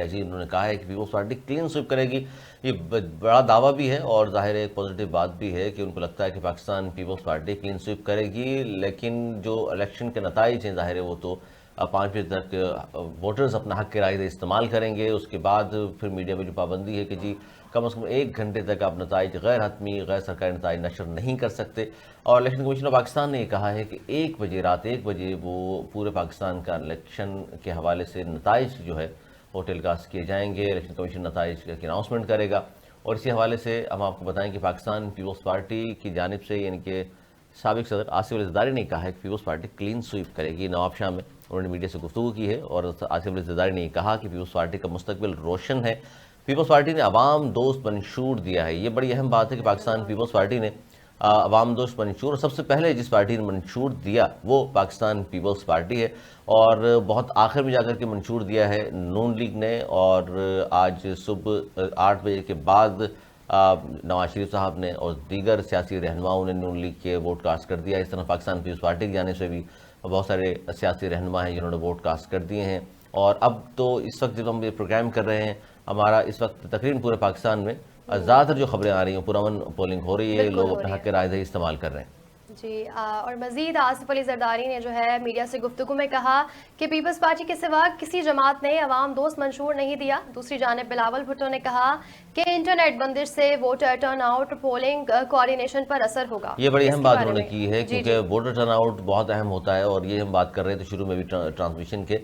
جی انہوں نے کہا ہے کہ پیپلز پارٹی کلین سویپ کرے گی. یہ بڑا دعویٰ بھی ہے اور ظاہر ایک پازیٹیو بات بھی ہے کہ ان کو لگتا ہے کہ Pakistan Peoples Party clean sweep کرے گی. لیکن جو الیکشن کے نتائج ہیں ظاہر ہے وہ تو 5 بجے تک ووٹرز اپنا حق رائے دہی استعمال کریں گے. اس کے بعد پھر میڈیا میں جو پابندی ہے کہ جی کم از کم 1 گھنٹے تک آپ نتائج غیر حتمی غیر سرکاری نتائج نشر نہیں کر سکتے. اور الیکشن کمیشن آف پاکستان نے یہ کہا ہے کہ 1 بجے رات 1 بجے وہ پورے پاکستان کا الیکشن کے حوالے سے نتائج جو ہے وہ ٹیلی کاسٹ کیے جائیں گے. الیکشن کمیشن نتائج کی اناؤنسمنٹ کرے گا. اور اسی حوالے سے ہم آپ کو بتائیں کہ پاکستان پیپلز پارٹی کی جانب سے یعنی کہ سابق صدر آصف علی زرداری نے کہا ہے کہ پیپلز پارٹی کلین سویپ کرے گی. نواب شاہ میں انہوں نے میڈیا سے گفتگو کی ہے اور آصف علی زرداری نے یہ کہا کہ پیپلز پارٹی کا مستقبل روشن ہے. پیپلز پارٹی نے عوام دوست منشور دیا ہے. یہ بڑی اہم بات ہے کہ پاکستان پیپلز پارٹی نے عوام دوست منشور، اور سب سے پہلے جس پارٹی نے منشور دیا وہ پاکستان پیپلز پارٹی ہے. اور بہت آخر میں جا کر کے منشور دیا ہے نون لیگ نے. اور آج صبح 8 بجے کے بعد نواز شریف صاحب نے اور دیگر سیاسی رہنماؤں نے نون لیگ کے ووٹ کاسٹ کر دیا. اس طرح پاکستان پیپلز پارٹی کی جانب سے بھی بہت سارے سیاسی رہنما ہیں جنہوں نے ووٹ کاسٹ کر دیے ہیں. اور اب تو اس وقت جب ہم یہ پروگرام کر رہے ہیں ہمارا اس وقت تقریباً پورے پاکستان میں زیادہ تر جو خبریں آ رہی ہیں پرامن پولنگ ہو رہی ہے، لوگ اپنے حق رائے دہی استعمال کر رہے ہیں. جی اور مزید آصف علی زرداری نے جو ہے میڈیا سے گفتگو میں کہا کہ پیپلز پارٹی کے سوا کسی جماعت نے عوام دوست منشور نہیں دیا. دوسری جانب بلاول بھٹو نے کہا کہ انٹرنیٹ بندش سے voter turnout polling coordination پر اثر ہوگا. یہ بڑی اہم بات انہوں نے کی ہے کیونکہ ووٹر ٹرن آؤٹ بہت اہم ہوتا ہے. اور یہ ہم بات کر رہے تھے شروع میں بھی ٹرانسمیشن کے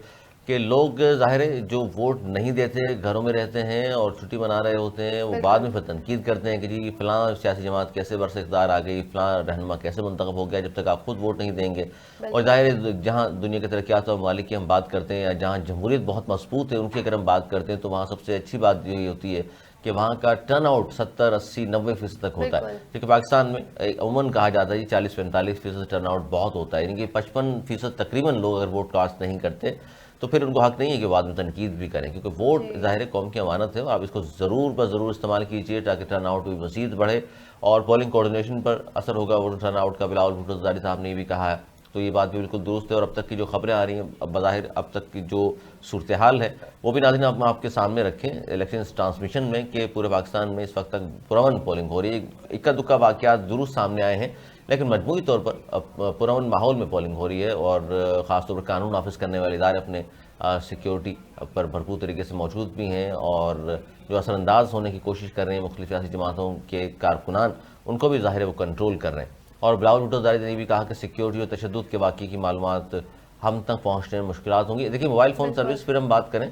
کہ لوگ ظاہر ہے جو ووٹ نہیں دیتے گھروں میں رہتے ہیں اور چھٹی منا رہے ہوتے ہیں، وہ بعد میں پھر تنقید کرتے ہیں کہ جی فلاں سیاسی جماعت کیسے برس اقتدار آ گئی، فلاں رہنما کیسے منتخب ہو گیا جب تک آپ خود ووٹ نہیں دیں گے. اور ظاہر ہے جہاں دنیا کے ترقیات و ممالک کی ہم بات کرتے ہیں یا جہاں جمہوریت بہت مضبوط ہے ان کی اگر ہم بات کرتے ہیں تو وہاں سب سے اچھی بات یہ ہوتی ہے کہ وہاں کا ٹرن آؤٹ 70 80 90% تک ہوتا ہے. کیونکہ پاکستان میں عموماً کہا جاتا ہے 40-45% ٹرن آؤٹ بہت ہوتا ہے. یعنی کہ 55% تقریباً لوگ اگر ووٹ کاسٹ نہیں کرتے تو پھر ان کو حق نہیں ہے کہ بعد میں تنقید بھی کریں، کیونکہ ووٹ ظاہر قوم کی امانت ہے اور آپ اس کو ضرور ضرور استعمال کیجئے تاکہ ٹرن آؤٹ بھی مزید بڑھے. اور پولنگ کوارڈینیشن پر اثر ہوگا ووٹر ٹرن آؤٹ کا. بلاول بھٹو زرداری صاحب نے یہ بھی کہا ہے تو یہ بات بھی بالکل درست ہے. اور اب تک کی جو خبریں آ رہی ہیں بظاہر اب تک کی جو صورتحال ہے وہ بھی ناظرین آپ کے سامنے رکھیں الیکشن ٹرانسمیشن میں کہ پورے پاکستان میں اس وقت تک پرامن پولنگ ہو رہی ہے. اکا دکا واقعات ضرور سامنے آئے ہیں لیکن مجموعی طور پر پرامن ماحول میں پولنگ ہو رہی ہے. اور خاص طور پر قانون نافذ کرنے والے ادارے اپنے سیکیورٹی پر بھرپور طریقے سے موجود بھی ہیں اور جو اثر انداز ہونے کی کوشش کر رہے ہیں مختلف سیاسی جماعتوں کے کارکنان ان کو بھی ظاہر ہے وہ کنٹرول کر رہے ہیں. اور بلاول بھٹو زرداری نے بھی کہا کہ سیکیورٹی اور تشدد کے واقعے کی معلومات ہم تک پہنچنے میں مشکلات ہوں گی. دیکھیں موبائل فون سروس پھر ہم بات کریں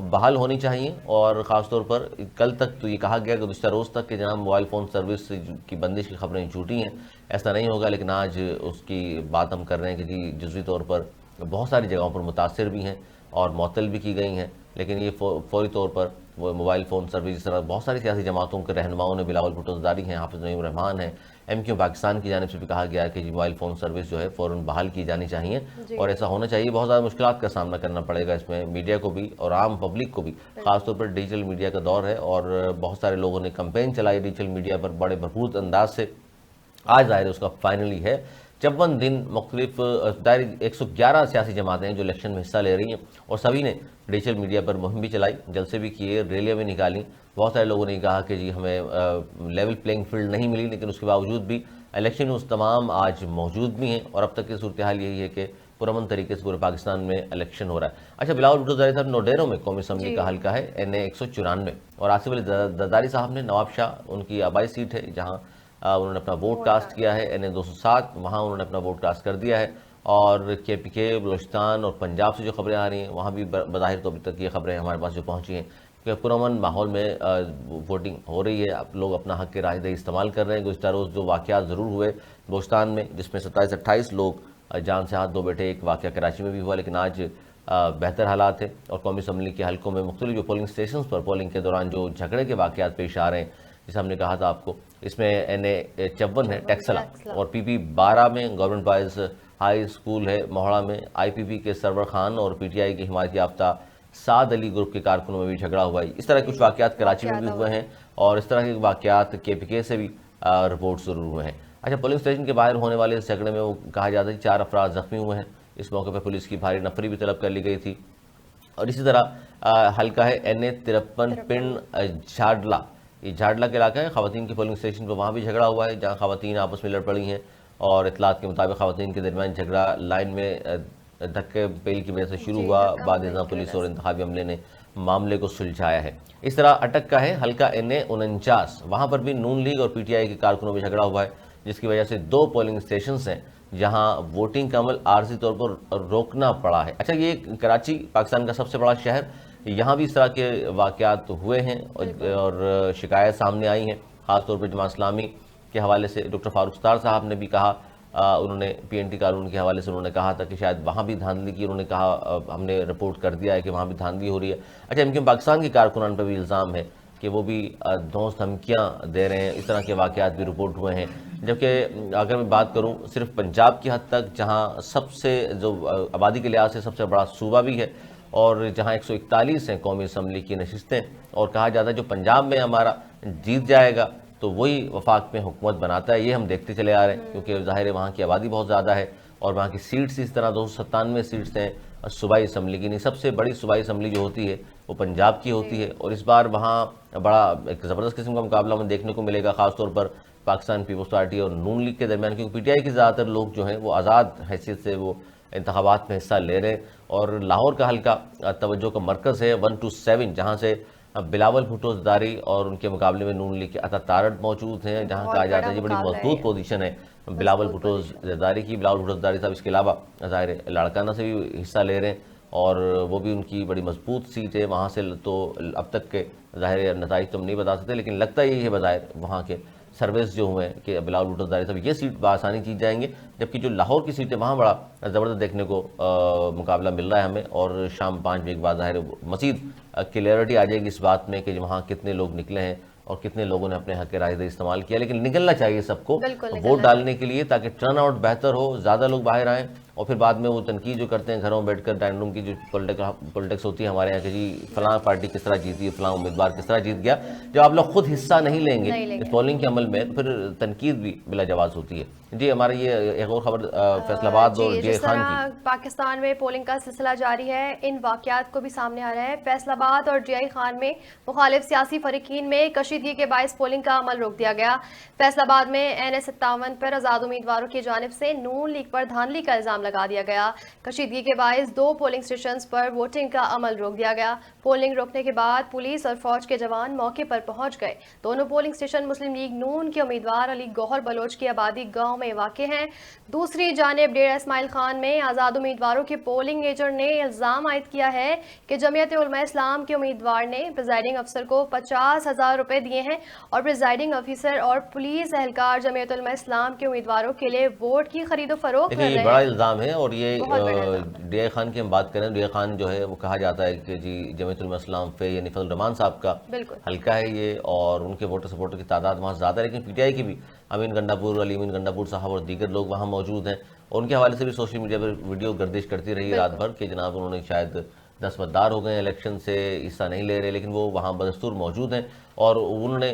بحال ہونی چاہیے. اور خاص طور پر کل تک تو یہ کہا گیا کہ گزشتہ روز تک کہ جہاں موبائل فون سروس کی بندش کی خبریں جھوٹی ہیں، ایسا نہیں ہوگا. لیکن آج اس کی بات ہم کر رہے ہیں کہ جی جزوی طور پر بہت ساری جگہوں پر متاثر بھی ہیں اور معطل بھی کی گئی ہیں. لیکن یہ فوری طور پر وہ موبائل فون سروس جس طرح بہت ساری سیاسی جماعتوں کے رہنماؤں نے بلاول بھٹو زرداری ہیں، حافظ نعیم الرحمان ہیں، ایم کیو پاکستان کی جانب سے بھی کہا گیا ہے کہ موبائل فون سروس جو ہے فوراً بحال کی جانی چاہیے. اور ایسا ہونا چاہیے. بہت زیادہ مشکلات کا سامنا کرنا پڑے گا اس میں میڈیا کو بھی اور عام پبلک کو بھی. خاص طور پر ڈیجیٹل میڈیا کا دور ہے اور بہت سارے لوگوں نے کمپین چلائی ڈیجیٹل میڈیا پر بڑے بھرپور انداز سے. آج ظاہر اس کا فائنلی ہے 54 دن مختلف 111 سیاسی جماعتیں ہیں جو الیکشن میں حصہ لے رہی ہیں اور سبھی نے ڈیجیٹل میڈیا پر مہم بھی چلائی، جلسے بھی کیے، ریلیاں بھی نکالی. بہت سارے لوگوں نے کہا کہ جی ہمیں لیول پلینگ فیلڈ نہیں ملی لیکن اس کے باوجود بھی الیکشن اس تمام آج موجود بھی ہیں. اور اب تک کی صورتحال یہی ہے کہ پرامن طریقے سے پورے پاکستان میں الیکشن ہو رہا ہے. اچھا بلاول بھٹو زرداری صاحب نوڈیرو میں قومی اسمبلی کا حلقہ ہے NA 194 اور آصف علی زرداری صاحب نے نواب شاہ ان کی آبائی سیٹ ہے جہاں انہوں نے اپنا ووٹ کاسٹ کیا ہے NA 207 وہاں انہوں نے اپنا ووٹ کاسٹ کر دیا ہے. اور KPK بلوچستان اور پنجاب سے جو خبریں آ رہی ہیں وہاں بھی بظاہر تو ابھی تک یہ خبریں ہمارے پاس جو پہنچی ہیں کہ پرامن ماحول میں ووٹنگ ہو رہی ہے. اب لوگ اپنا حق رائے دہی استعمال کر رہے ہیں. گزشتہ روز جو واقعات ضرور ہوئے بلوچستان میں جس میں 27-28 لوگ جان سے ہاتھ دھو بیٹھے، ایک واقعہ کراچی میں بھی ہوا، لیکن آج بہتر حالات ہیں. اور قومی اسمبلی کے حلقوں میں مختلف جو پولنگ اسٹیشنز پر پولنگ کے دوران جو جھگڑے کے واقعات پیش آ رہے ہیں جیسے ہم نے کہا تھا آپ کو، اس میں NA 54 ہے ٹیکسلا اور PP 12 میں گورنمنٹ بوائز ہائی اسکول ہے موہڑا میں IPP کے سرور خان اور PTI کی حمایت یافتہ سعد علی گروپ کے کارکنوں میں بھی جھگڑا ہوا ہے. اس طرح کچھ واقعات کراچی میں بھی ہوئے ہیں اور اس طرح کے واقعات KPK سے بھی رپورٹ ضرور ہوئے ہیں. اچھا پولنگ اسٹیشن کے باہر ہونے والے جھگڑے میں وہ کہا جاتا ہے کہ 4 افراد زخمی ہوئے ہیں. اس موقع پہ پولیس کی بھاری نفری بھی طلب کر لی گئی تھی اور اسی طرح حلقہ ہے NA 53 پنڈ جھاڈلا، یہ جھاڈلا کا علاقہ ہے، خواتین کے پولنگ اسٹیشن پر وہاں بھی جھگڑا ہوا ہے جہاں خواتین آپس میں لڑ پڑی ہیں، اور اطلاعات کے مطابق خواتین کے درمیان جھگڑا لائن میں دھکے پیل کی وجہ سے شروع ہوا، بعد ازاں پولیس اور انتخابی عملے نے معاملے کو سلجھایا ہے۔ اس طرح اٹک کا ہے حلقہ NA 49، وہاں پر بھی نون لیگ اور PTI کے کارکنوں میں جھگڑا ہوا ہے، جس کی وجہ سے 2 پولنگ اسٹیشنز ہیں جہاں ووٹنگ کا عمل عارضی طور پر روکنا پڑا ہے۔ اچھا، یہ کراچی پاکستان کا سب سے بڑا شہر، یہاں بھی اس طرح کے واقعات ہوئے ہیں اور شکایت سامنے آئی ہیں، خاص طور پر جماعت اسلامی کے حوالے سے ڈاکٹر فاروق ستار صاحب نے بھی کہا، انہوں نے PNT قانون کے حوالے سے انہوں نے کہا تھا کہ شاید وہاں بھی دھاندلی کی، انہوں نے کہا ہم نے رپورٹ کر دیا ہے کہ وہاں بھی دھاندلی ہو رہی ہے۔ اچھا، MKM پاکستان کے کارکنان پر بھی الزام ہے کہ وہ بھی دھونس دھمکیاں دے رہے ہیں، اس طرح کے واقعات بھی رپورٹ ہوئے ہیں، جبکہ اگر میں بات کروں صرف پنجاب کی حد تک، جہاں سب سے جو آبادی کے لحاظ سے سب سے بڑا صوبہ بھی ہے اور جہاں 141 ہیں قومی اسمبلی کی نشستیں، اور کہا جاتا ہے جو پنجاب میں ہمارا جیت جائے گا تو وہی وفاق میں حکومت بناتا ہے، یہ ہم دیکھتے چلے آ رہے ہیں، کیونکہ ظاہر ہے وہاں کی آبادی بہت زیادہ ہے اور وہاں کی سیٹس اس طرح 297 سیٹس ہیں صوبائی اسمبلی کی، نہیں سب سے بڑی صوبائی اسمبلی جو ہوتی ہے وہ پنجاب کی ہوتی ہے، اور اس بار وہاں بڑا ایک زبردست قسم کا مقابلہ ہمیں دیکھنے کو ملے گا، خاص طور پر پاکستان پیپلز پارٹی اور نون لیگ کے درمیان، کیونکہ PTI کے زیادہ تر لوگ جو ہیں وہ آزاد حیثیت سے وہ انتخابات میں حصہ لے رہے ہیں، اور لاہور کا حلقہ توجہ کا مرکز ہے 1 to 7، جہاں سے بلاول بھٹو زرداری اور ان کے مقابلے میں نون لیگ کے عطا تارڑ موجود ہیں، جہاں کہا جاتا ہے یہ بڑی مضبوط پوزیشن ہے بلاول بھٹو زرداری کی۔ بلاول بھٹو زرداری صاحب اس کے علاوہ ظاہر لاڑکانہ سے بھی حصہ لے رہے ہیں اور وہ بھی ان کی بڑی مضبوط سیٹ ہے، وہاں سے تو اب تک کے ظاہر نتائج تو ہم نہیں بتا سکتے، لیکن لگتا ہی ہے بظاہر وہاں کے سروس جو ہوئے ہیں کہ بلاول بھٹو زرداری صاحب یہ سیٹ بآسانی جیت جائیں گے، جبکہ جو لاہور کی سیٹ ہے وہاں بڑا زبردست دیکھنے کو مقابلہ مل رہا ہے ہمیں، اور شام 5 بجے کے بعد ظاہر مزید کلیئرٹی آ جائے گی اس بات میں کہ وہاں کتنے لوگ نکلے ہیں اور کتنے لوگوں نے اپنے حق رائے دہی استعمال کیا، لیکن نکلنا چاہیے سب کو ووٹ ڈالنے کے لیے تاکہ ٹرن آؤٹ بہتر ہو، زیادہ لوگ باہر آئیں، اور پھر بعد میں وہ تنقید جو کرتے ہیں گھروں میں بیٹھ کر ڈائننگ روم کی جو پولیٹکس ہوتی ہے ہمارے یہاں کہ جی فلاں پارٹی کس طرح جیتی ہے، فلاں امیدوار کس طرح جیت گیا، جب آپ لوگ خود حصہ نہیں لیں گے اس پولنگ کے عمل میں تو پھر تنقید بھی بلا جواز ہوتی ہے۔ جی ہمارے یہ ایک اور خبر فیصل آباد اور جے خان کی، پاکستان میں پولنگ کا سلسلہ جاری ہے، ان واقعات کو بھی سامنے آ رہا ہے۔ فیصل آباد اور جے خان میں مخالف سیاسی فریقین میں کشیدگی کے باعث پولنگ کا عمل روک دیا گیا۔ فیصل آباد میں NA 57 پر آزاد امیدواروں کی جانب سے نون لیگ پر دھاندلی کا الزام لگا دیا گیا۔ کشیدگی کے باعث 2 پولنگ اسٹیشنز پر ووٹنگ کا عمل روک دیا گیا۔ پولنگ روکنے کے بعد پولیس اور فوج کے جوان موقع پر پہنچ گئے۔ دونوں پولنگ اسٹیشن مسلم لیگ نون کے امیدوار علی گوہر بلوچ کی آبادی گاؤں میں واقع ہیں۔ دوسری جانب ڈیرہ اسماعیل خان میں آزاد امیدواروں کے پولنگ ایجنٹ نے الزام عائد کیا ہے کہ جمعیت علماء اسلام کے امیدوار نے پریزائڈنگ افسر کو 50,000 روپے دیے ہیں اور پریزائڈنگ افیسر اور پولیس اہلکار جمعیت علماء اسلام کے امیدواروں کے لیے ووٹ کی خرید و فروخت کر رہے ہیں۔ یہ بڑا الزام ہے، اور یہ ڈیرہ خان کی ہم بات کریں، ڈیرہ خان جو ہے وہ کہا جاتا ہے کہ جی جمعیت علماء اسلام پہ یعنی فضل الرحمان صاحب کا حلقہ ہے یہ، اور ان کے ووٹر سپورٹر کی تعداد وہاں زیادہ ہے، لیکن PTI کی بھی امین گنڈاپور، علی امین گنڈاپور صاحب اور دیگر لوگ وہاں موجود ہیں، اور ان کے حوالے سے بھی سوشل میڈیا پر ویڈیو گردش کرتی رہی رات بھر کہ جناب انہوں نے شاید دستبردار ہو گئے ہیں، الیکشن سے حصہ نہیں لے رہے، لیکن وہ وہاں بدستور موجود ہیں، اور انہوں نے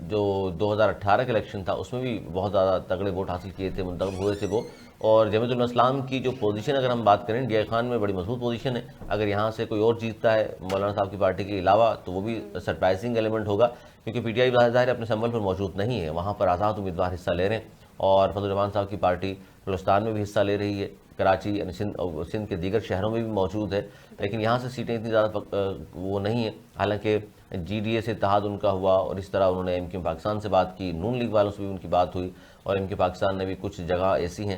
جو 2018 کا الیکشن تھا اس میں بھی بہت زیادہ تگڑے ووٹ حاصل کیے تھے، منتخب ہوئے تھے وہ، اور جمعیت علماء اسلام کی جو پوزیشن اگر ہم بات کریں ڈی خان میں بڑی مضبوط پوزیشن ہے، اگر یہاں سے کوئی اور جیتتا ہے مولانا صاحب کی پارٹی کے علاوہ تو وہ بھی سرپرائزنگ ایلیمنٹ ہوگا، کیونکہ PTI ظاہر اپنے سنبل پر موجود نہیں ہے، وہاں پر آزاد امیدوار حصہ لے رہے ہیں، اور فضل الرحمان صاحب کی پارٹی بلوچستان میں بھی حصہ لے رہی ہے، کراچی یعنی سندھ کے دیگر شہروں میں بھی موجود ہے، لیکن یہاں سے سیٹیں اتنی زیادہ وہ نہیں ہیں، حالانکہ GDA سے اتحاد ان کا ہوا، اور اس طرح انہوں نے MKM پاکستان سے بات کی، نون لیگ والوں سے بھی ان کی بات ہوئی، اور MKM پاکستان نے بھی کچھ جگہ ایسی ہیں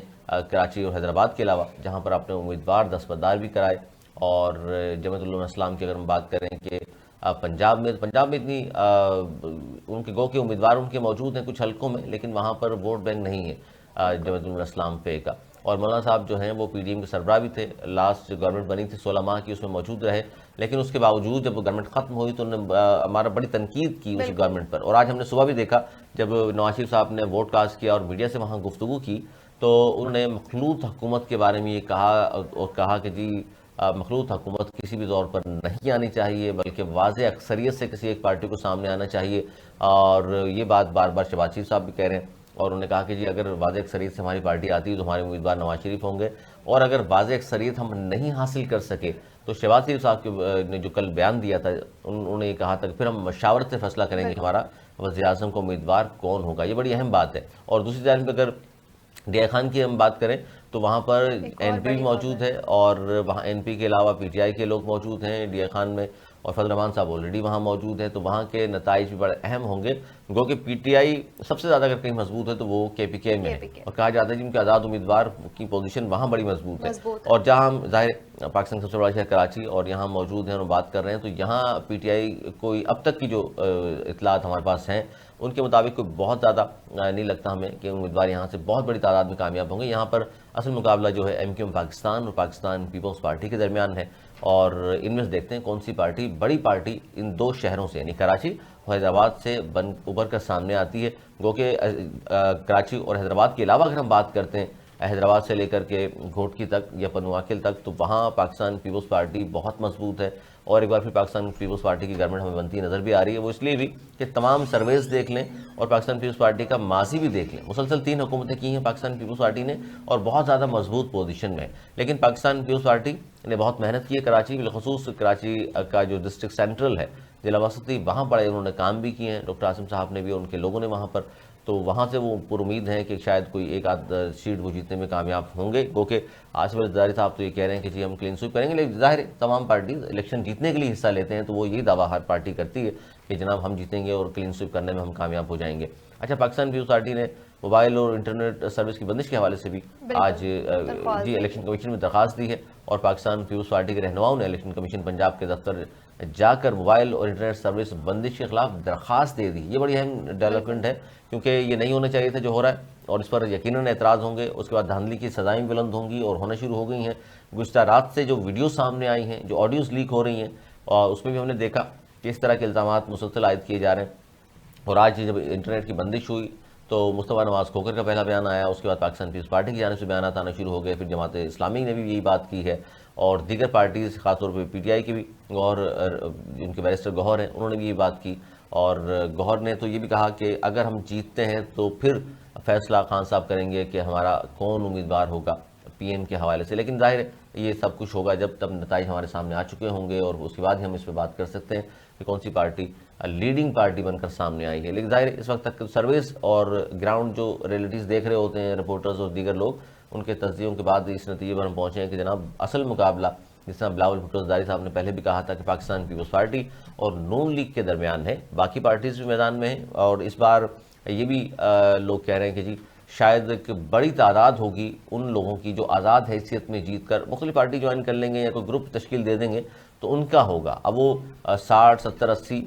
کراچی اور حیدرآباد کے علاوہ جہاں پر اپنے امیدوار دستبردار بھی کرائے، اور جمعیت علماء اسلام کی اگر ہم بات کریں کہ پنجاب میں اتنی ان کے گو کے امیدوار ان کے موجود ہیں کچھ حلقوں میں، لیکن وہاں پر ووٹ بینک نہیں ہے جمعیت علماء اسلام پہ کا، اور مولانا صاحب جو ہیں وہ PDM کے سربراہ بھی تھے، لاسٹ جو گورنمنٹ بنی تھی 16 ماہ کی اس میں موجود رہے، لیکن اس کے باوجود جب وہ گورنمنٹ ختم ہوئی تو انہوں نے ہمارا بڑی تنقید کی اس گورنمنٹ پر، اور آج ہم نے صبح بھی دیکھا جب نواز شریف صاحب نے ووٹ کاسٹ کیا اور میڈیا سے وہاں گفتگو کی تو انہوں نے مخلوط حکومت کے بارے میں یہ کہا، اور کہا کہ جی مخلوط حکومت کسی بھی طور پر نہیں آنی چاہیے، بلکہ واضح اکثریت سے کسی ایک پارٹی کو سامنے آنا چاہیے، اور یہ بات بار بار شہباز شریف صاحب بھی کہہ رہے ہیں، اور انہوں نے کہا کہ جی اگر واضح اکثریت سے ہماری پارٹی آتی ہے تو ہمارے امیدوار نواز شریف ہوں گے، اور اگر واضح اکثریت ہم نہیں حاصل کر سکے تو شہباز شریف صاحب نے جو کل بیان دیا تھا انہوں نے یہ کہا تھا کہ پھر ہم مشاورت سے فیصلہ کریں گے کہ ہمارا وزیر اعظم کا امیدوار کون ہوگا. یہ بڑی اہم بات ہے. اور دوسری جانب اگر ڈی آئی خان کی ہم بات کریں تو وہاں پر این پی موجود ہے اور وہاں این پی کے علاوہ پی ٹی آئی کے لوگ موجود ہیں ڈی آئی خان میں, اور فضل الرحمان صاحب آلریڈی وہاں موجود ہیں, تو وہاں کے نتائج بھی بڑے اہم ہوں گے. گو کہ پی ٹی آئی سب سے زیادہ اگر کہیں مضبوط ہے تو وہ کے پی کے میں ہے, اور کہا جاتا ہے جن کے آزاد امیدوار کی پوزیشن وہاں بڑی مضبوط ہے. اور جہاں ہم ظاہر پاکستان کا سب سے بڑا شہر کراچی اور یہاں موجود ہیں اور بات کر رہے ہیں, تو یہاں پی ٹی آئی کوئی اب تک کی جو اطلاعات ہمارے پاس ہیں ان کے مطابق کوئی بہت زیادہ نہیں لگتا ہمیں کہ امیدوار یہاں سے بہت بڑی تعداد میں کامیاب ہوں گے. یہاں پر اصل مقابلہ جو ہے ایم کیو ایم پاکستان اور پاکستان پیپلز پارٹی کے درمیان ہے, اور ان میں سے دیکھتے ہیں کون سی پارٹی, بڑی پارٹی ان دو شہروں سے یعنی کراچی اور حیدرآباد سے ابھر کر سامنے آتی ہے. گو کہ کراچی اور حیدرآباد کے علاوہ اگر ہم بات کرتے ہیں حیدرآباد سے لے کر کے گھوٹکی تک یا پنواکل تک, تو وہاں پاکستان پیپلز پارٹی بہت مضبوط ہے. اور ایک بار پھر پاکستان پیپلز پارٹی کی گورنمنٹ ہمیں بنتی نظر بھی آ رہی ہے. وہ اس لیے بھی کہ تمام سرویز دیکھ لیں اور پاکستان پیپلز پارٹی کا ماضی بھی دیکھ لیں. مسلسل 3 حکومتیں کی ہیں پاکستان پیپلز پارٹی نے اور بہت زیادہ مضبوط پوزیشن میں, لیکن پاکستان پیپلز پارٹی نے بہت محنت کی ہے. کراچی بالخصوص کراچی کا جو ڈسٹرکٹ سینٹرل ہے ضلع وسطی, وہاں پر انہوں نے کام بھی کیے ہیں, ڈاکٹر عاصم صاحب نے بھی, ان کے لوگوں نے وہاں پر, تو وہاں سے وہ پر امید ہیں کہ شاید کوئی ایک آدھ سیٹ وہ جیتنے میں کامیاب ہوں گے. گو کہ آصف علی زرداری صاحب تو یہ کہہ رہے ہیں کہ جی ہم کلین سویپ کریں گے, لیکن ظاہر تمام پارٹیز الیکشن جیتنے کے لیے حصہ لیتے ہیں, تو وہ یہی دعویٰ ہر پارٹی کرتی ہے کہ جناب ہم جیتیں گے اور کلین سویپ کرنے میں ہم کامیاب ہو جائیں گے. اچھا, پاکستان پیپلز پارٹی نے موبائل اور انٹرنیٹ سروس کی بندش کے حوالے سے بھی آج الیکشن کمیشن میں درخواست دی ہے, اور پاکستان پیپلز پارٹی کے رہنماؤں نے الیکشن کمیشن پنجاب کے دفتر جا کر موبائل اور انٹرنیٹ سروس بندش کے خلاف درخواست دے دی. یہ بڑی اہم ڈیولپمنٹ ہے کیونکہ یہ نہیں ہونا چاہیے تھا جو ہو رہا ہے, اور اس پر یقیناً اعتراض ہوں گے. اس کے بعد دھاندلی کی سزائیں بلند ہوں گی اور ہونا شروع ہو گئی ہیں. گزشتہ رات سے جو ویڈیوز سامنے آئی ہیں, جو آڈیوز لیک ہو رہی ہیں, اور اس میں بھی ہم نے دیکھا کہ اس طرح کے الزامات مسلسل عائد کیے جا رہے ہیں. اور آج جب انٹرنیٹ کی بندش ہوئی تو مصطفیٰ نواز کھوکر کا پہلا بیان آیا, اس کے بعد پاکستان پیپلز پارٹی کی جانب سے بیانات آنا شروع ہو گئے, پھر جماعت اسلامی نے بھی یہی بات کی ہے, اور دیگر پارٹیز خاص طور پہ پی ٹی آئی کی بھی, اور ان کے بیرسٹر گوہر ہیں انہوں نے بھی یہ بات کی. اور گوہر نے تو یہ بھی کہا کہ اگر ہم جیتتے ہیں تو پھر فیصلہ خان صاحب کریں گے کہ ہمارا کون امیدوار ہوگا پی ایم کے حوالے سے, لیکن ظاہر ہے یہ سب کچھ ہوگا جب تب نتائج ہمارے سامنے آ چکے ہوں گے, اور اس کے بعد ہی ہم اس پہ بات کر سکتے ہیں کہ کون سی پارٹی لیڈنگ پارٹی بن کر سامنے آئی ہے. لیکن ظاہر اس وقت تک سرویز اور گراؤنڈ جو ریئلٹیز دیکھ رہے ہوتے ہیں رپورٹرز اور دیگر لوگ, ان کے تجزیوں کے بعد اس نتیجے پر ہم پہنچے ہیں کہ جناب اصل مقابلہ جس طرح بلاول بھٹو زرداری صاحب نے پہلے بھی کہا تھا کہ پاکستان پیپلز پارٹی اور نون لیگ کے درمیان ہے, باقی پارٹیز بھی میدان میں ہیں. اور اس بار یہ بھی لوگ کہہ رہے ہیں کہ جی شاید ایک بڑی تعداد ہوگی ان لوگوں کی جو آزاد حیثیت میں جیت کر مختلف پارٹی جوائن کر لیں گے یا کوئی گروپ تشکیل دے دیں گے, تو ان کا ہوگا. اب وہ 60, 70, 80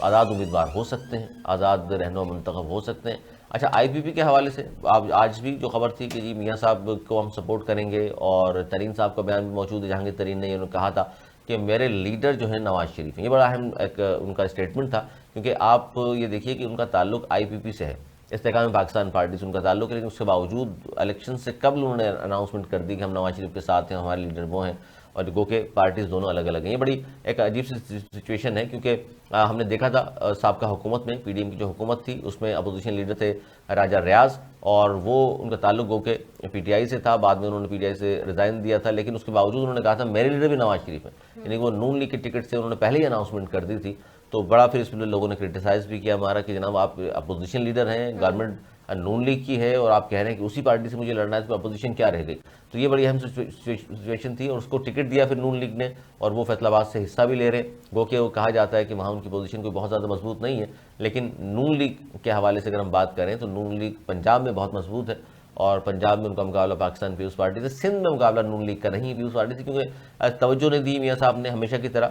آزاد امیدوار ہو سکتے ہیں, آزاد رہنما منتخب ہو سکتے ہیں. اچھا, آئی پی پی کے حوالے سے آج بھی جو خبر تھی کہ جی میاں صاحب کو ہم سپورٹ کریں گے, اور ترین صاحب کا بیان بھی موجود ہے, جہانگیر ترین نے انہوں نے کہا تھا کہ میرے لیڈر جو ہیں نواز شریف ہیں. یہ بڑا اہم ایک ان کا اسٹیٹمنٹ تھا, کیونکہ آپ یہ دیکھیے کہ ان کا تعلق آئی پی پی سے ہے, استحکام پاکستان پارٹی سے ان کا تعلق ہے, لیکن اس کے باوجود الیکشن سے قبل انہوں نے اناؤنسمنٹ کر دی کہ ہم نواز شریف کے ساتھ ہیں, ہمارے لیڈر وہ ہیں, اور گو کہ پارٹیز دونوں الگ الگ ہیں. یہ بڑی ایک عجیب سی سچویشن ہے, کیونکہ ہم نے دیکھا تھا سابقہ حکومت میں پی ڈی ایم کی جو حکومت تھی اس میں اپوزیشن لیڈر تھے راجہ ریاض, اور وہ ان کا تعلق گو کہ پی ٹی آئی سے تھا. بعد میں انہوں نے پی ٹی آئی سے ریزائن دیا تھا, لیکن اس کے باوجود انہوں نے کہا تھا میرے لیڈر بھی نواز شریف ہیں, یعنی وہ نون لیگ کے ٹکٹ سے انہوں نے پہلے ہی اناؤنسمنٹ کر دی تھی. تو بڑا پھر اس میں لوگوں نے کرٹیسائز بھی کیا ہمارا کہ جناب آپ اپوزیشن لیڈر ہیں, گورنمنٹ نون لیگ کی ہے, اور آپ کہہ رہے ہیں کہ اسی پارٹی سے مجھے لڑنا ہے, تو اپوزیشن کیا رہ گئی. تو یہ بڑی اہم سچویشن تھی, اور اس کو ٹکٹ دیا پھر نون لیگ نے, اور وہ فیصل آباد سے حصہ بھی لے رہے ہیں. گو کہ وہ کہا جاتا ہے کہ وہاں ان کی پوزیشن کوئی بہت زیادہ مضبوط نہیں ہے, لیکن نون لیگ کے حوالے سے اگر ہم بات کریں تو نون لیگ پنجاب میں بہت مضبوط ہے, اور پنجاب میں ان کا مقابلہ پاکستان پیپلز پارٹی سے. سندھ میں مقابلہ نون لیگ کا نہیں, پیپلز پارٹی سے, کیونکہ توجہ نہیں دی میاں صاحب نے ہمیشہ کی طرح.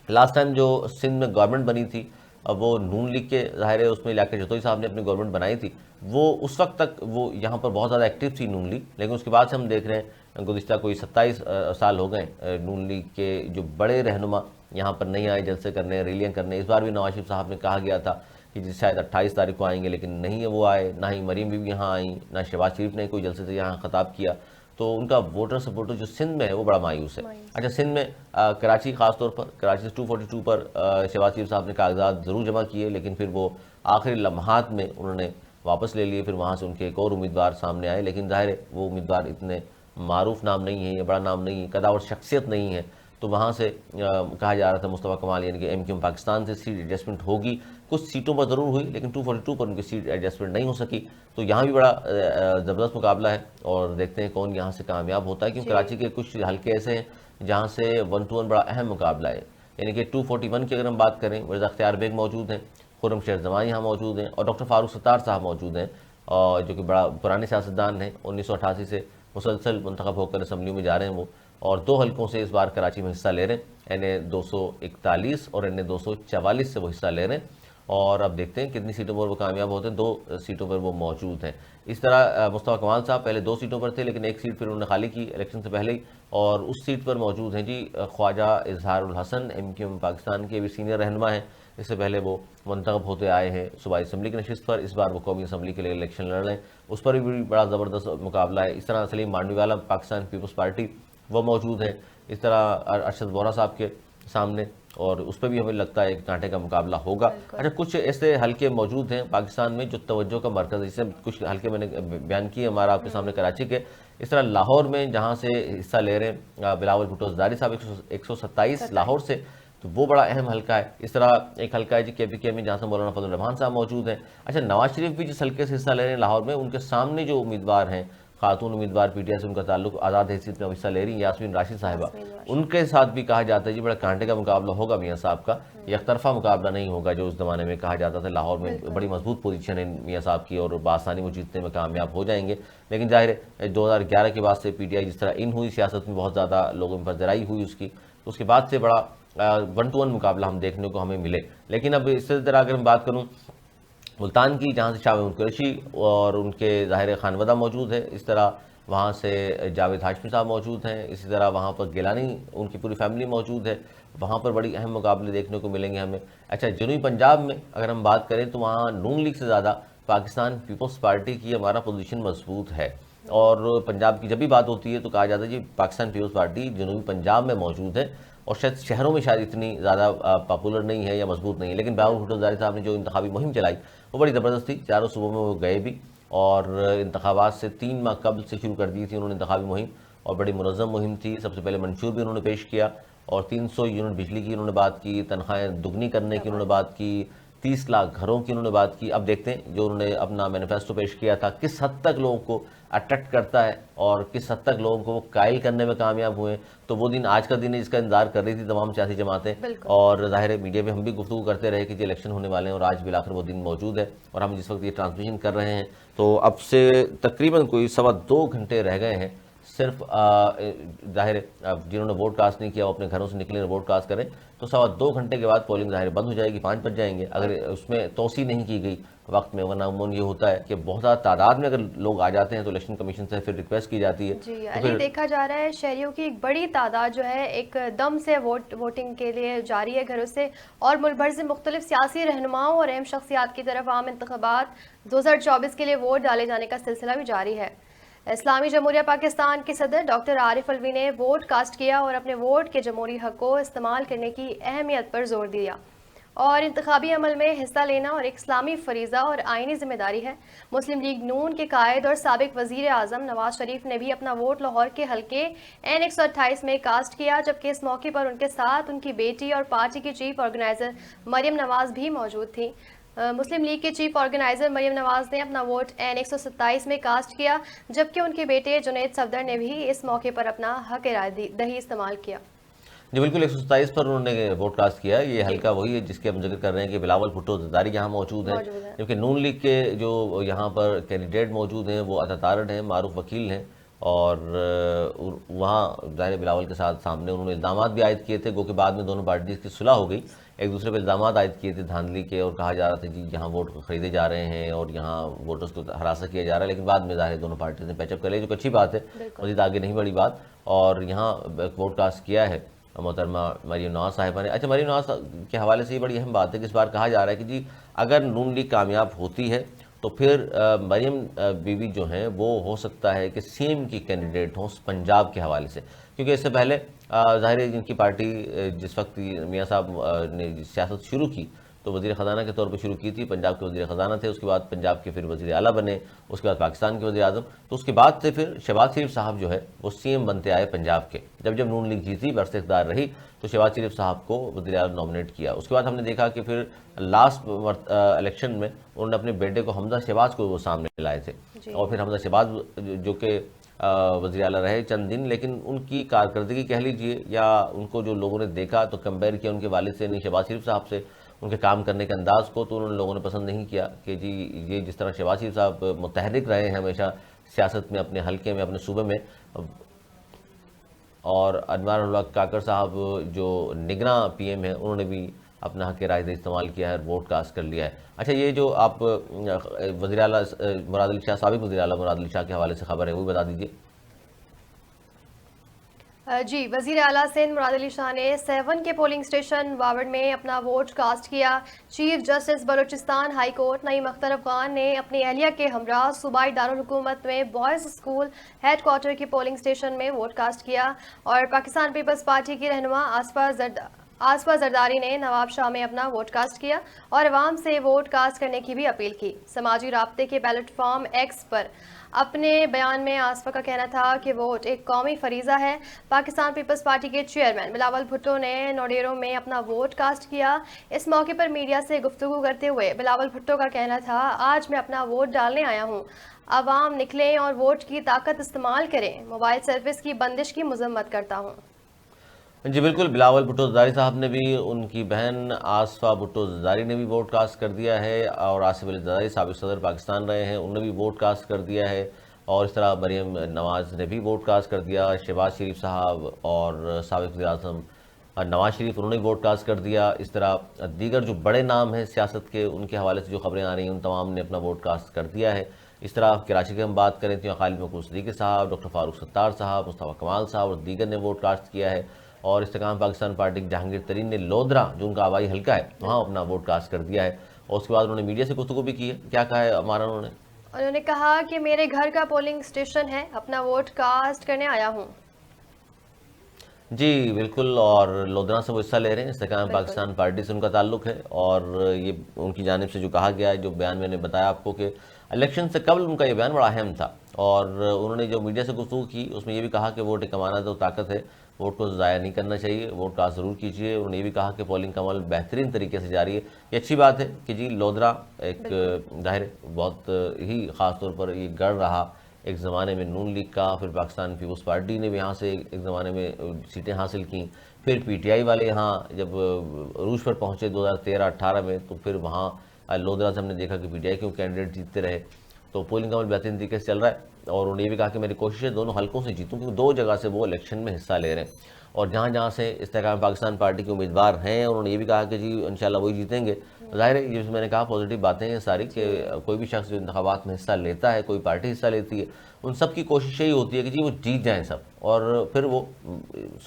لاسٹ ٹائم جو سندھ میں گورنمنٹ بنی تھی اب وہ نون لیگ کے ظاہر ہے, اس میں لیاقت جتوئی صاحب نے اپنی گورنمنٹ بنائی تھی, وہ اس وقت تک وہ یہاں پر بہت زیادہ ایکٹیو تھی نون لیگ. لیکن اس کے بعد سے ہم دیکھ رہے ہیں گزشتہ کوئی 27 سال ہو گئے نون لیگ کے جو بڑے رہنما یہاں پر نہیں آئے جلسے کرنے, ریلیاں کرنے. اس بار بھی نواز شریف صاحب نے کہا گیا تھا کہ جی شاید 28 تاریخ کو آئیں گے, لیکن نہیں ہے وہ آئے, نہ ہی مریم بھی یہاں آئیں, نہ شہباز شریف نے کوئی جلسے سے یہاں خطاب کیا. تو ان کا ووٹر سپورٹر جو سندھ میں ہے وہ بڑا مایوس ہے. اچھا, سندھ میں کراچی خاص طور پر کراچی سے 242 پر شہباز شریف صاحب نے کاغذات ضرور جمع کیے, لیکن پھر وہ آخری لمحات میں انہوں نے واپس لے لیے. پھر وہاں سے ان کے ایک اور امیدوار سامنے آئے, لیکن ظاہر ہے وہ امیدوار اتنے معروف نام نہیں ہے, یا بڑا نام نہیں ہے, قداور شخصیت نہیں ہے, تو وہاں سے کہا جا رہا تھا مصطفیٰ کمال یعنی کہ MQM پاکستان سے سیٹ ایڈجسٹمنٹ ہوگی، کچھ سیٹوں پر ضرور ہوئی لیکن 242 پر ان کی سیٹ ایڈجسٹمنٹ نہیں ہو سکی. تو یہاں بھی بڑا زبردست مقابلہ ہے اور دیکھتے ہیں کون یہاں سے کامیاب ہوتا ہے، کیونکہ کراچی کے کچھ حلقے ایسے ہیں جہاں سے 1 to 1 بڑا اہم مقابلہ ہے. یعنی کہ 241 کی اگر ہم بات کریں، مرزا اختیار بیگ موجود ہیں، خرم شیر زمان یہاں موجود ہیں اور ڈاکٹر فاروق ستار صاحب موجود ہیں، جو کہ بڑا پرانے سیاستدان ہیں، 1988 سے مسلسل منتخب ہو کر اسمبلیوں میں جا رہے ہیں وہ، اور 2 حلقوں سے اس بار کراچی میں حصہ لے رہے ہیں، NA 241 اور NA 244 سے وہ حصہ لے رہے ہیں. اور اب دیکھتے ہیں کتنی سیٹوں پر وہ کامیاب ہوتے ہیں. 2 سیٹوں پر وہ موجود ہیں. اس طرح مصطفیٰ کمال صاحب پہلے 2 سیٹوں پر تھے لیکن 1 سیٹ پھر انہوں نے خالی کی الیکشن سے پہلے ہی، اور اس سیٹ پر موجود ہیں جی خواجہ اظہار الحسن، MQM پاکستان کے بھی سینئر رہنما ہیں. اس سے پہلے وہ منتخب ہوتے آئے ہیں صوبائی اسمبلی کی نشست پر، اس بار وہ قومی اسمبلی کے لیے الیکشن لڑ رہے ہیں، اس پر بھی بڑا زبردست مقابلہ ہے. اس طرح سلیم مانڈوی والا پاکستان پیپلز پارٹی وہ موجود ہیں، اس طرح ارشد وورا صاحب کے سامنے، اور اس پہ بھی ہمیں لگتا ہے کہ کانٹے کا مقابلہ ہوگا. اچھا کچھ ایسے حلقے موجود ہیں پاکستان میں جو توجہ کا مرکز ہے، جسے کچھ حلقے میں نے بیان کیے ہمارا آپ کے سامنے کراچی کے. اس طرح لاہور میں جہاں سے حصہ لے رہے ہیں بلاول بھٹو زرداری صاحب 127 لاہور سے، تو وہ بڑا اہم حلقہ ہے. اس طرح ایک حلقہ ہے جی KPK میں جہاں سے مولانا فضل الرحمان صاحب موجود ہیں. اچھا نواز شریف بھی جس حلقے سے حصہ لے رہے ہیں لاہور میں، ان کے سامنے جو امیدوار ہیں، خاتون امیدوار PTI سے ان کا تعلق آزاد حیثیت میں حصہ لے رہی ہیں یاسمین راشد صاحبہ، ان کے ساتھ بھی کہا جاتا ہے جی بڑا کانٹے کا مقابلہ ہوگا میاں صاحب کا. یک طرفہ مقابلہ نہیں ہوگا جو اس زمانے میں کہا جاتا تھا. لاہور میں بڑی مضبوط پوزیشن ہے میاں صاحب کی اور بآسانی وہ جیتنے میں کامیاب ہو جائیں گے. لیکن ظاہر ہے 2011 کے بعد سے PTI جس طرح ان ہوئی سیاست میں، بہت زیادہ لوگوں میں پذیرائی ہوئی اس کی، تو اس کے بعد سے بڑا 1 to 1 مقابلہ ہم دیکھنے کو ہمیں ملے. لیکن اب اس طرح اگر ہم بات کروں ملتان کی، جہاں سے شاہ محمود قریشی اور ان کے ظاہر خانوادہ موجود ہے، اس طرح وہاں سے جاوید ہاشمی صاحب موجود ہیں، اسی طرح وہاں پر گیلانی ان کی پوری فیملی موجود ہے، وہاں پر بڑی اہم مقابلے دیکھنے کو ملیں گے ہمیں. اچھا جنوبی پنجاب میں اگر ہم بات کریں تو وہاں نون لیگ سے زیادہ پاکستان پیپلز پارٹی کی ہمارا پوزیشن مضبوط ہے، اور پنجاب کی جب بھی بات ہوتی ہے تو کہا جاتا ہے جی پاکستان پیپلز پارٹی جنوبی پنجاب میں موجود ہے، اور شاید شہروں میں شاید اتنی زیادہ پاپولر نہیں ہے یا مضبوط نہیں ہے. لیکن بلاول بھٹو زرداری صاحب نے جو انتخابی مہم چلائی وہ بڑی زبردست تھی. 4 صوبوں میں وہ گئے بھی، اور انتخابات سے 3 ماہ قبل سے شروع کر دی تھی انہوں نے انتخابی مہم، اور بڑی منظم مہم تھی. سب سے پہلے منشور بھی انہوں نے پیش کیا، اور 300 یونٹ بجلی کی انہوں نے بات کی، تنخواہیں دگنی کرنے کی انہوں نے بات کی، 30 لاکھ گھروں کی انہوں نے بات کی. اب دیکھتے ہیں جو انہوں نے اپنا مینیفیسٹو پیش کیا تھا کس حد تک لوگوں کو اٹریکٹ کرتا ہے اور کس حد تک لوگوں کو وہ قائل کرنے میں کامیاب ہوئے. تو وہ دن آج کا دن ہے جس کا انتظار کر رہی تھی تمام سیاسی جماعتیں، اور ظاہر ہے میڈیا میں ہم بھی گفتگو کرتے رہے کہ جی الیکشن ہونے والے ہیں، اور آج بالآخر وہ دن موجود ہے. اور ہم جس وقت یہ ٹرانسمیشن کر رہے ہیں تو اب سے تقریباً کوئی 2.25 گھنٹے رہ گئے ہیں صرف. ظاہر جنہوں نے ووٹ کاسٹ نہیں کیا وہ اپنے گھروں سے نکلیں ووٹ کاسٹ کریں، تو 2.25 گھنٹے کے بعد پولنگ ظاہر بند ہو جائے گی، 5 بج جائیں گے اگر اس میں توسیع نہیں کی گئی وقت میں. ورنہ عموماً یہ ہوتا ہے کہ بہت زیادہ تعداد میں اگر لوگ آ جاتے ہیں تو الیکشن کمیشن سے پھر ریکویسٹ کی جاتی ہے. جی علی، دیکھا جا رہا ہے شہریوں کی ایک بڑی تعداد جو ہے ایک دم سے ووٹنگ کے لیے جاری ہے گھروں سے، اور ملک بھر سے مختلف سیاسی رہنماؤں اور اہم شخصیات کی طرف عام انتخابات 2024 کے لیے ووٹ ڈالے جانے کا سلسلہ بھی جاری ہے. اسلامی جمہوریہ پاکستان کے صدر ڈاکٹر عارف الوی نے ووٹ کاسٹ کیا اور اپنے ووٹ کے جمہوری حق کو استعمال کرنے کی اہمیت پر زور دیا، اور انتخابی عمل میں حصہ لینا اور ایک اسلامی فریضہ اور آئینی ذمہ داری ہے. مسلم لیگ نون کے قائد اور سابق وزیر اعظم نواز شریف نے بھی اپنا ووٹ لاہور کے حلقے N 128 میں کاسٹ کیا، جبکہ اس موقع پر ان کے ساتھ ان کی بیٹی اور پارٹی کی چیف آرگنائزر مریم نواز بھی موجود تھیں. مسلم لیگ کے چیف آرگنائزر مریم نواز نے اپنا ووٹ N 127 میں کاسٹ کیا، جبکہ ان کے بیٹے جنید صفدر نے بھی اس موقع پر اپنا حق رائے دہی استعمال کیا. جی بالکل 127 پر انہوں نے ووٹ کاسٹ کیا. یہ حلقہ وہی ہے جس کے ہم ذکر کر رہے ہیں کہ بلاول بھٹو زرداری یہاں موجود ہیں، جبکہ نون لیگ کے جو یہاں پر کینڈیڈیٹ موجود ہیں وہ عطا تارڑ ہیں، معروف وکیل ہیں، اور وہاں ظاہر بلاول کے ساتھ سامنے انہوں نے الزامات بھی عائد کیے تھے. گو کہ بعد میں دونوں پارٹیز کی صلح ہو گئی، ایک دوسرے پہ الزامات عائد کیے تھے دھاندلی کے، اور کہا جا رہا تھا جی یہاں ووٹ خریدے جا رہے ہیں اور یہاں ووٹرز کو ہراساں کیا جا رہا ہے. لیکن بعد میں ظاہر دونوں پارٹیز نے پیچ اپ کر لیا، جو اچھی بات ہے، مزید آگے نہیں بڑھی بات. اور یہاں ووٹ کاسٹ کیا ہے محترمہ مریم نواز صاحبہ نے. اچھا مریم نواز کے حوالے سے یہ بڑی اہم بات ہے کہ اس بار کہا جا رہا ہے کہ جی اگر نون لیگ کامیاب ہوتی ہے تو پھر مریم بیوی جو ہیں وہ ہو سکتا ہے کہ CM کی کینڈیڈیٹ ہوں پنجاب کے حوالے سے، کیونکہ اس سے پہلے ظاہر ہے جن کی پارٹی جس وقت میاں صاحب نے سیاست شروع کی تو وزیر خزانہ کے طور پہ شروع کی تھی، پنجاب کے وزیر خزانہ تھے، اس کے بعد پنجاب کے پھر وزیر اعلیٰ بنے، اس کے بعد پاکستان کے وزیر اعظم، تو اس کے بعد سے پھر شہباز شریف صاحب جو ہے وہ سی ایم بنتے آئے پنجاب کے۔ جب نون لیگ جیتی، برسر اقتدار رہی، تو شہباز شریف صاحب کو وزیر اعظم نامنیٹ کیا۔ اس کے بعد ہم نے دیکھا کہ پھر لاسٹ الیکشن میں انہوں نے اپنے بیٹے کو حمزہ شہباز کو وہ سامنے لائے تھے، اور پھر حمزہ شہباز جو کہ وزیر اعلیٰ رہے چند دن، لیکن ان کی کارکردگی کہہ لیجئے یا ان کو جو لوگوں نے دیکھا تو کمپیئر کیا ان کے والد سے، یعنی شہباز شریف صاحب سے، ان کے کام کرنے کے انداز کو، تو انہوں نے لوگوں نے پسند نہیں کیا کہ جی یہ جس طرح شہباز شریف صاحب متحرک رہے ہیں ہمیشہ سیاست میں، اپنے حلقے میں، اپنے صوبے میں، اور انوار الحق کاکڑ صاحب جو نگراں پی ایم ہیں، انہوں نے بھی اپنا حق رائے استعمال کیا ہے، ووٹ کاسٹ کر لیا ہے۔ اچھا، یہ جو آپ وزیر اعلیٰ مراد علی شاہ، سابق وزیر اعلیٰ مراد علی شاہ کے حوالے سے خبر ہے، وہ بھی بتا دیجیے۔ جی، وزیر اعلیٰ سندھ مراد علی شاہ نے 7 کے پولنگ اسٹیشن واوڑ میں اپنا ووٹ کاسٹ کیا۔ Chief justice Balochistan high court Naeem Akhtar Afghan نے اپنی اہلیہ کے ہمراہ صوبائی دارالحکومت میں بوائز اسکول ہیڈ کوارٹر کے پولنگ اسٹیشن میں ووٹ کاسٹ کیا، اور پاکستان پیپلز پارٹی کی رہنما آصفہ زرداری نے نواب شاہ میں اپنا ووٹ کاسٹ کیا اور عوام سے ووٹ کاسٹ کرنے کی بھی اپیل کی۔ سماجی رابطے کے بیلٹ فارم ایکس پر اپنے بیان میں آصفہ کا کہنا تھا کہ ووٹ ایک قومی فریضہ ہے۔ پاکستان پیپلز پارٹی کے چیئرمین بلاول بھٹو نے نوڈیرو میں اپنا ووٹ کاسٹ کیا۔ اس موقع پر میڈیا سے گفتگو کرتے ہوئے بلاول بھٹو کا کہنا تھا، آج میں اپنا ووٹ ڈالنے آیا ہوں، عوام نکلیں اور ووٹ کی طاقت استعمال کریں، موبائل سروس کی بندش کی مذمت کرتا ہوں۔ جی بالکل، بلاول بھٹو زرداری صاحب نے بھی، ان کی بہن آصفہ بھٹو زرداری نے بھی ووٹ کاسٹ کر دیا ہے، اور آصف علی زرداری سابق صدر پاکستان رہے ہیں، انہوں نے بھی ووٹ کاسٹ کر دیا ہے، اور اس طرح مریم نواز نے بھی ووٹ کاسٹ کر دیا، شہباز شریف صاحب اور سابق وزیر اعظم نواز شریف انہوں نے بھی ووٹ کاسٹ کر دیا۔ اس طرح دیگر جو بڑے نام ہیں سیاست کے، ان کے حوالے سے جو خبریں آ رہی ہیں، ان تمام نے اپنا ووٹ کاسٹ کر دیا ہے۔ اس طرح کراچی کی ہم بات کریں تو خالد مقبول صدیقی صاحب، ڈاکٹر فاروق ستار صاحب، مصطفیٰ کمال صاحب اور دیگر نے ووٹ کاسٹ کیا ہے، اور استحکام پاکستان پارٹی کے جہانگیر ترین نے لودھرا، جو ان کا آبائی حلقہ ہے، وہاں اپنا ووٹ کاسٹ کر دیا ہے، اور اس کے بعد انہوں نے میڈیا سے گفتگو بھی کی ہے۔ کیا کہا ہے ہمارا انہوں نے کہا کہ میرے گھر کا پولنگ اسٹیشن ہے، اپنا ووٹ کاسٹ کرنے آیا ہوں۔ جی بالکل، اور لودھرا سے وہ حصہ لے رہے ہیں، استحکام پاکستان پارٹی سے ان کا تعلق ہے، اور یہ ان کی جانب سے جو کہا گیا ہے، جو بیان میں نے بتایا آپ کو کہ الیکشن سے قبل ان کا یہ بیان بڑا اہم تھا، اور انہوں نے جو میڈیا سے گفتگو کی اس میں یہ بھی کہا کہ ووٹ ایک امانت و طاقت ہے، ووٹ کو ضائع نہیں کرنا چاہیے، ووٹ کاسٹ ضرور کیجیے۔ انہوں نے یہ بھی کہا کہ پولنگ کا عمل بہترین طریقے سے جاری ہے۔ یہ اچھی بات ہے کہ جی لودھرا ایک ظاہر بہت ہی خاص طور پر یہ گڑھ رہا ایک زمانے میں نون لیگ کا، پھر پاکستان پیپلز پارٹی نے بھی یہاں سے ایک زمانے میں سیٹیں حاصل کیں، پھر پی ٹی آئی والے یہاں جب عروج پر پہنچے 2013-18 میں، تو پھر وہاں لودھرا سے ہم نے دیکھا کہ پی ٹی آئی کے کینڈیڈیٹ جیتتے رہے، تو پولنگ کا عمل بہترین طریقے سے چل رہا ہے، اور انہوں نے یہ بھی کہا کہ میری کوشش ہے دونوں حلقوں سے جیتوں، کیونکہ 2 جگہ سے وہ الیکشن میں حصہ لے رہے ہیں، اور جہاں جہاں سے استحکام پاکستان پارٹی کے امیدوار ہیں، انہوں نے یہ بھی کہا کہ جی انشاءاللہ وہی جیتیں گے۔ ظاہر ہے یہ میں نے کہا پازیٹیو باتیں ہیں ساری، کہ کوئی بھی شخص جو انتخابات میں حصہ لیتا ہے، کوئی پارٹی حصہ لیتی ہے، ان سب کی کوشش یہی ہوتی ہے کہ جی وہ جیت جائیں سب، اور پھر وہ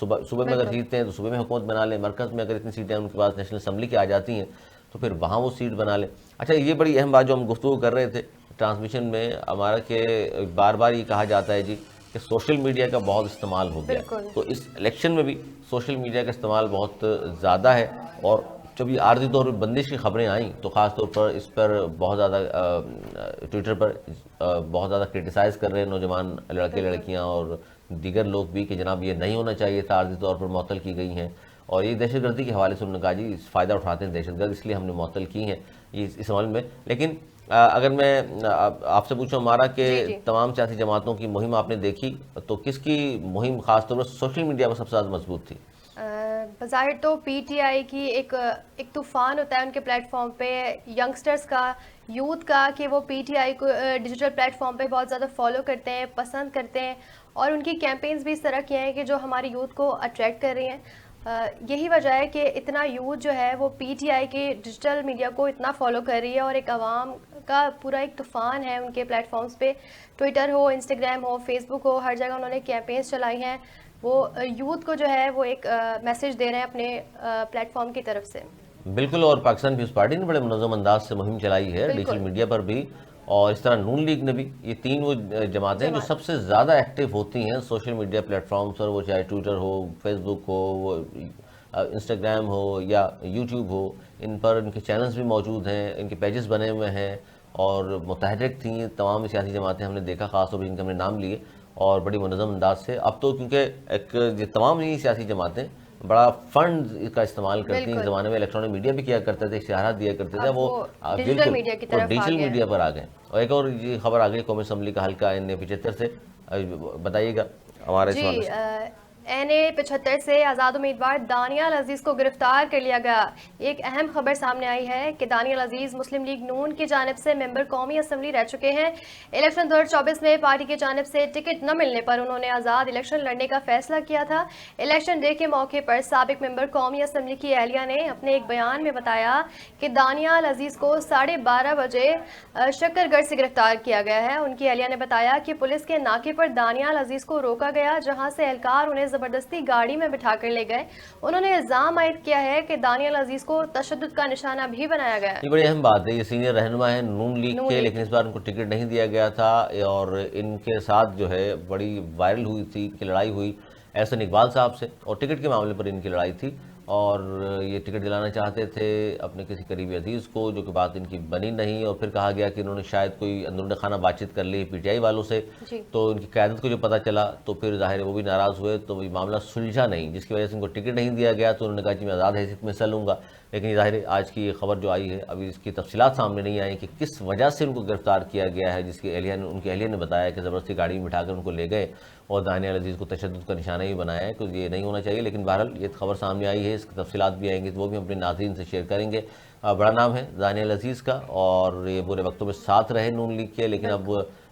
صوبے میں اگر جیتتے ہیں تو صوبے میں حکومت بنا لیں، مرکز میں اگر اتنی سیٹیں ان کے پاس نیشنل اسمبلی کی آ جاتی ہیں تو پھر وہاں وہ سیٹ بنا لیں۔ اچھا، یہ بڑی اہم بات جو ہم گفتگو کر رہے تھے ٹرانسمیشن میں ہمارا، کہ بار بار یہ کہا جاتا ہے جی کہ سوشل میڈیا کا بہت استعمال ہو گیا، تو اس الیکشن میں بھی سوشل میڈیا کا استعمال بہت زیادہ ہے، اور جب یہ عارضی طور پر بندش کی خبریں آئیں تو خاص طور پر اس پر بہت زیادہ ٹویٹر پر بہت زیادہ کرٹیسائز کر رہے ہیں نوجوان لڑکے لڑکیاں اور دیگر لوگ بھی، کہ جناب یہ نہیں ہونا چاہیے تھا، عارضی طور پر معطل کی گئی ہیں، اور یہ دہشت گردی کے حوالے سے انہوں نے کہا جی فائدہ اٹھاتے ہیں دہشت گرد، اس لیے ہم نے معطل کی ہیں اس عمل میں۔ لیکن اگر میں آپ سے پوچھوں ہمارا کہ تمام سیاسی جماعتوں کی مہم آپ نے دیکھی، تو کس کی مہم خاص طور پر سوشل میڈیا پر سب سے زیادہ مضبوط تھی؟ بظاہر تو پی ٹی آئی کی ایک طوفان ہوتا ہے ان کے پلیٹ فارم پہ، ینگسٹرز کا، یوتھ کا، کہ وہ پی ٹی آئی کو ڈیجیٹل پلیٹ فارم پہ بہت زیادہ فالو کرتے ہیں، پسند کرتے ہیں، اور ان کی کیمپینز بھی اس طرح کی ہیں کہ جو ہماری یوتھ کو اٹریکٹ کر رہی ہیں۔ یہی وجہ ہے کہ اتنا یوتھ جو ہے وہ پی ٹی آئی کے ڈیجیٹل میڈیا کو اتنا فالو کر رہی ہے، اور ایک عوام کا پورا ایک طوفان ہے ان کے پلیٹ فارمز پہ، ٹویٹر ہو، انسٹاگرام ہو، فیس بک ہو، ہر جگہ انہوں نے کیمپینز چلائی ہیں، وہ یوتھ کو جو ہے وہ ایک میسیج دے رہے ہیں اپنے پلیٹ فارم کی طرف سے۔ بالکل، اور پاکستان پیپلز پارٹی نے بڑے منظم انداز سے مہم چلائی ہے ڈیجیٹل میڈیا پر بھی، اور اس طرح نون لیگ نے بھی، یہ 3 وہ جماعتیں جو سب سے زیادہ ایکٹیو ہوتی ہیں سوشل میڈیا پلیٹ فارمز پر، وہ چاہے ٹویٹر ہو، فیس بک ہو، وہ انسٹاگرام ہو یا یوٹیوب ہو، ان پر ان کے چینلز بھی موجود ہیں، ان کے پیجز بنے ہوئے ہیں، اور متحرک تھیں تمام سیاسی جماعتیں، ہم نے دیکھا خاص طور پر جن کے ہم نے نام لیے، اور بڑی منظم انداز سے. اب تو کیونکہ ایک یہ تمام ہی سیاسی جماعتیں بڑا فنڈ کا استعمال کرتی ہیں. اس زمانے میں الیکٹرانک میڈیا بھی کیا کرتے تھے، اشتہارات دیا کرتے تھے، وہ ڈیجیٹل میڈیا کی طرف ڈیجیٹل میڈیا پر آ گئے. اور ایک اور یہ خبر آ گئی قومی اسمبلی کا حلقہ NA-75 سے، بتائیے گا ہمارے اس والے سے. NA-75 سے آزاد امیدوار دانیال عزیز کو گرفتار کر لیا گیا. ایک اہم خبر سامنے آئی ہے کہ دانیال عزیز مسلم لیگ نون کی جانب سے ممبر قومی اسمبلی رہ چکے ہیں. الیکشن 2024 میں پارٹی کی جانب سے ٹکٹ نہ ملنے پر انہوں نے آزاد الیکشن لڑنے کا فیصلہ کیا تھا. الیکشن ڈے کے موقع پر سابق ممبر قومی اسمبلی کی اہلیہ نے اپنے ایک بیان میں بتایا کہ دانیال عزیز کو 12:30 بجے شکر گڑھ سے گرفتار کیا گیا ہے. ان کی اہلیہ نے بتایا کہ پولیس کے ناکے پر دانیال عزیز کو روکا گیا، جہاں سے اہلکار انہیں زبردستی گاڑی میں بٹھا کر لے گئے. انہوں نے الزام عائد کیا ہے کہ دانیال عزیز کو تشدد کا نشانہ بھی بنایا گیا. یہ بڑی اہم بات ہے. یہ سینئر رہنما ہیں نون لیگ کے، لیکن اس بار ان کو ٹکٹ نہیں دیا گیا تھا، اور ان کے ساتھ جو ہے بڑی وائرل ہوئی تھی کہ لڑائی ہوئی احسن اقبال صاحب سے، اور ٹکٹ کے معاملے پر ان کی لڑائی تھی، اور یہ ٹکٹ دلانا چاہتے تھے اپنے کسی قریبی عزیز کو، جو کہ بات ان کی بنی نہیں. اور پھر کہا گیا کہ انہوں نے شاید کوئی اندرون خانہ بات چیت کر لی PTI والوں سے، تو ان کی قیادت کو جو پتہ چلا تو پھر ظاہر ہے وہ بھی ناراض ہوئے، تو یہ معاملہ سلجھا نہیں، جس کی وجہ سے ان کو ٹکٹ نہیں دیا گیا. تو انہوں نے کہا کہ میں آزاد حیثیت میں حصہ لوں گا. لیکن یہ ظاہر ہے آج کی یہ خبر جو آئی ہے، ابھی اس کی تفصیلات سامنے نہیں آئی کہ کس وجہ سے ان کو گرفتار کیا گیا ہے، جس کی ان کی اہلیہ نے بتایا کہ زبردستی گاڑی میں بٹھا کر ان کو لے گئے اور دانیال عزیز کو تشدد کا نشانہ ہی بنایا ہے. تو یہ نہیں ہونا چاہیے، لیکن بہرحال یہ خبر سامنے آئی ہے، اس کی تفصیلات بھی آئیں گی تو وہ بھی ہم اپنے ناظرین سے شیئر کریں گے. بڑا نام ہے دانیال عزیز کا، اور یہ برے وقتوں میں ساتھ رہے نون لیگ کے، لیکن اب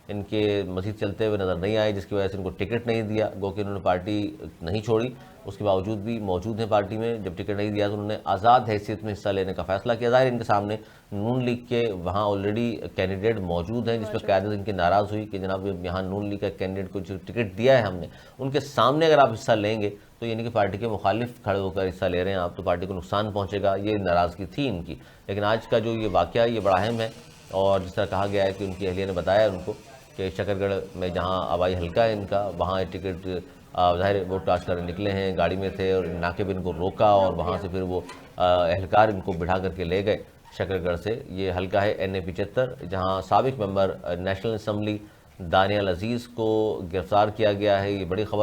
ان کے مزید چلتے ہوئے نظر نہیں آئے، جس کی وجہ سے ان کو ٹکٹ نہیں دیا. گو کہ انہوں نے پارٹی نہیں چھوڑی، اس کے باوجود بھی موجود ہیں پارٹی میں. جب ٹکٹ نہیں دیا تو انہوں نے آزاد حیثیت میں حصہ لینے کا فیصلہ کیا. ظاہر ان کے سامنے نون لیگ کے وہاں آلریڈی کینڈیڈیٹ موجود ہیں، جس پر قیادت ان کی ناراض ہوئی کہ جناب یہاں نون لیگ کا کینڈیڈیٹ کو جو ٹکٹ دیا ہے ہم نے، ان کے سامنے اگر آپ حصہ لیں گے تو یعنی کہ پارٹی کے مخالف کھڑے ہو کر حصہ لے رہے ہیں آپ، تو پارٹی کو نقصان پہنچے گا. یہ ناراضگی تھی ان کی. لیکن آج کا جو یہ واقعہ یہ بڑا اہم ہے، اور جس طرح کہا گیا ہے کہ ان کی اہلیہ نے بتایا ان کو کہ شکر گڑھ میں جہاں آبائی حلقہ ہے ان کا، وہاں ٹکٹ ظاہر ووٹ کاسٹ کرنے نکلے ہیں، گاڑی میں تھے، اور ناکے پہ ان کو روکا، اور وہاں سے پھر وہ اہلکار ان کو بٹھا کر کے لے گئے شکر گڑھ سے. یہ حلقہ ہے NA-75، جہاں سابق ممبر نیشنل اسمبلی دانیال عزیز کو گرفتار کیا گیا ہے. یہ بڑی خبر